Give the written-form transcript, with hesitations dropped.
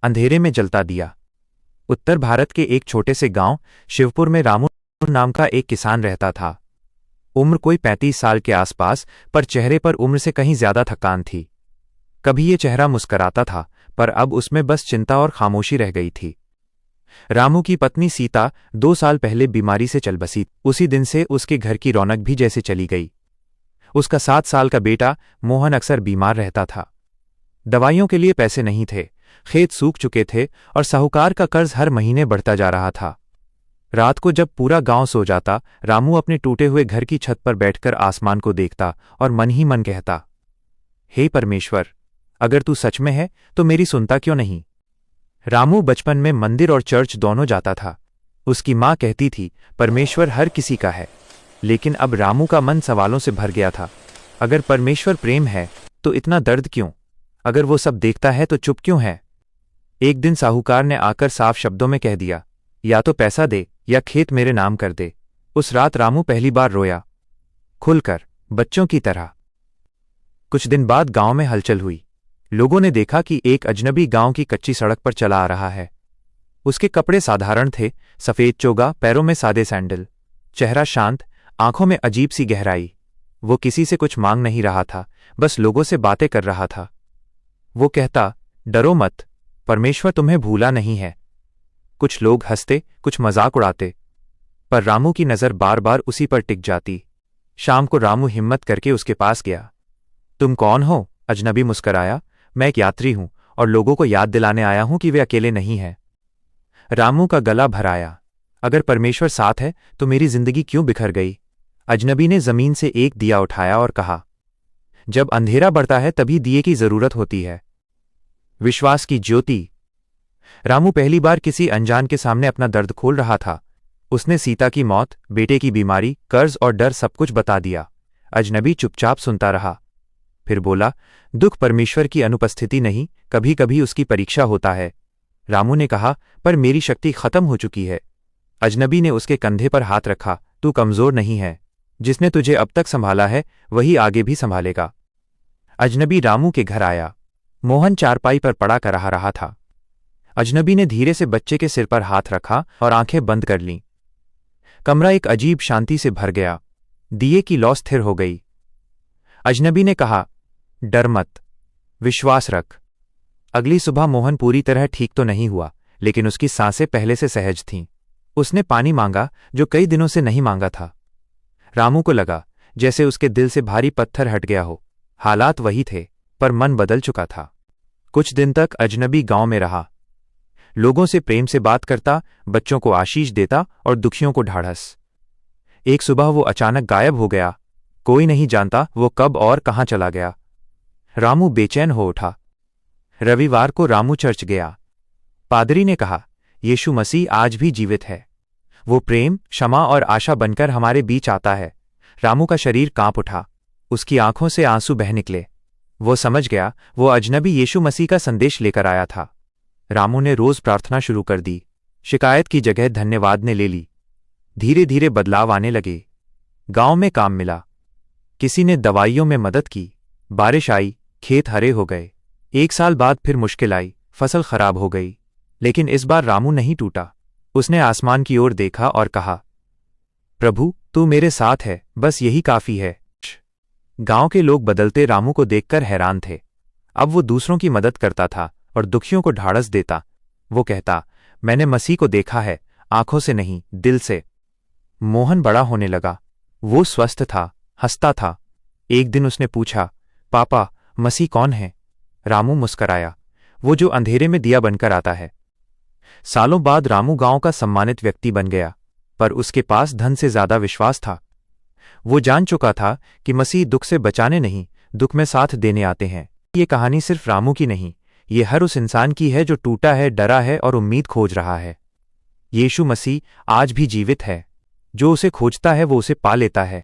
अंधेरे में जलता दिया। उत्तर भारत के एक छोटे से गांव शिवपुर में रामू नाम का एक किसान रहता था। उम्र कोई 35 साल के आसपास, पर चेहरे पर उम्र से कहीं ज्यादा थकान थी। कभी ये चेहरा मुस्कराता था, पर अब उसमें बस चिंता और खामोशी रह गई थी। रामू की पत्नी सीता 2 साल पहले बीमारी से चल बसी। उसी दिन से उसके घर की रौनक भी जैसे चली गई। उसका 7 साल का बेटा मोहन अक्सर बीमार रहता था। दवाइयों के लिए पैसे नहीं थे, खेत सूख चुके थे और साहूकार का कर्ज हर महीने बढ़ता जा रहा था। रात को जब पूरा गांव सो जाता, रामू अपने टूटे हुए घर की छत पर बैठकर आसमान को देखता और मन ही मन कहता, हे परमेश्वर, अगर तू सच में है तो मेरी सुनता क्यों नहीं। रामू बचपन में मंदिर और चर्च दोनों जाता था। उसकी माँ कहती थी, परमेश्वर हर किसी का है। लेकिन अब रामू का मन सवालों से भर गया था। अगर परमेश्वर प्रेम है तो इतना दर्द क्यों? अगर वो सब देखता है तो चुप क्यों है? एक दिन साहूकार ने आकर साफ शब्दों में कह दिया, या तो पैसा दे या खेत मेरे नाम कर दे। उस रात रामू पहली बार रोया, खुलकर, बच्चों की तरह। कुछ दिन बाद गांव में हलचल हुई। लोगों ने देखा कि एक अजनबी गांव की कच्ची सड़क पर चला आ रहा है। उसके कपड़े साधारण थे, सफेद चोगा, पैरों में सादे सैंडल, चेहरा शांत, आंखों में अजीब सी गहराई। वो किसी से कुछ मांग नहीं रहा था, बस लोगों से बातें कर रहा था। वो कहता, डरो मत, परमेश्वर तुम्हें भूला नहीं है। कुछ लोग हंसते, कुछ मजाक उड़ाते, पर रामू की नजर बार बार उसी पर टिक जाती। शाम को रामू हिम्मत करके उसके पास गया। तुम कौन हो? अजनबी मुस्कराया। मैं एक यात्री हूं और लोगों को याद दिलाने आया हूं कि वे अकेले नहीं हैं। रामू का गला भर आया। अगर परमेश्वर साथ है तो मेरी जिंदगी क्यों बिखर गई? अजनबी ने जमीन से एक दिया उठाया और कहा, जब अंधेरा बढ़ता है तभी दिए की जरूरत होती है। विश्वास की ज्योति। रामू पहली बार किसी अनजान के सामने अपना दर्द खोल रहा था। उसने सीता की मौत, बेटे की बीमारी, कर्ज और डर सब कुछ बता दिया। अजनबी चुपचाप सुनता रहा। फिर बोला, दुख परमेश्वर की अनुपस्थिति नहीं, कभी कभी उसकी परीक्षा होता है। रामू ने कहा, पर मेरी शक्ति खत्म हो चुकी है। अजनबी ने उसके कंधे पर हाथ रखा। तू कमजोर नहीं है। जिसने तुझे अब तक संभाला है वही आगे भी संभालेगा। अजनबी रामू के घर आया। मोहन चारपाई पर पड़ा कर रहा था। अजनबी ने धीरे से बच्चे के सिर पर हाथ रखा और आंखें बंद कर लीं। कमरा एक अजीब शांति से भर गया। दिए की लौ स्थिर हो गई। अजनबी ने कहा, डर मत, विश्वास रख। अगली सुबह मोहन पूरी तरह ठीक तो नहीं हुआ, लेकिन उसकी सांसें पहले से सहज थीं। उसने पानी मांगा, जो कई दिनों से नहीं मांगा था। रामू को लगा जैसे उसके दिल से भारी पत्थर हट गया हो। हालात वही थे, पर मन बदल चुका था। कुछ दिन तक अजनबी गांव में रहा। लोगों से प्रेम से बात करता, बच्चों को आशीष देता और दुखियों को ढाढ़स। एक सुबह वो अचानक गायब हो गया। कोई नहीं जानता वो कब और कहां चला गया। रामू बेचैन हो उठा। रविवार को रामू चर्च गया। पादरी ने कहा, यीशु मसीह आज भी जीवित है। वो प्रेम, क्षमा और आशा बनकर हमारे बीच आता है। रामू का शरीर कांप उठा। उसकी आंखों से आंसू बह निकले। वो समझ गया वो अजनबी यीशु मसीह का संदेश लेकर आया था। रामू ने रोज प्रार्थना शुरू कर दी। शिकायत की जगह धन्यवाद ने ले ली। धीरे धीरे बदलाव आने लगे। गांव में काम मिला। किसी ने दवाइयों में मदद की। बारिश आई, खेत हरे हो गए। 1 साल बाद फिर मुश्किल आई, फसल खराब हो गई। लेकिन इस बार रामू नहीं टूटा। उसने आसमान की ओर देखा और कहा, प्रभु तू मेरे साथ है, बस यही काफी है। गांव के लोग बदलते रामू को देखकर हैरान थे। अब वो दूसरों की मदद करता था और दुखियों को ढाढ़स देता। वो कहता, मैंने मसीह को देखा है, आंखों से नहीं, दिल से। मोहन बड़ा होने लगा। वो स्वस्थ था, हंसता था। एक दिन उसने पूछा, पापा मसीह कौन है? रामू मुस्कराया, वो जो अंधेरे में दिया बनकर आता है। सालों बाद रामू गांव का सम्मानित व्यक्ति बन गया, पर उसके पास धन से ज्यादा विश्वास था। वो जान चुका था कि मसीह दुख से बचाने नहीं, दुख में साथ देने आते हैं। ये कहानी सिर्फ रामू की नहीं, ये हर उस इंसान की है जो टूटा है, डरा है और उम्मीद खोज रहा है। यीशु मसीह आज भी जीवित है। जो उसे खोजता है वो उसे पा लेता है।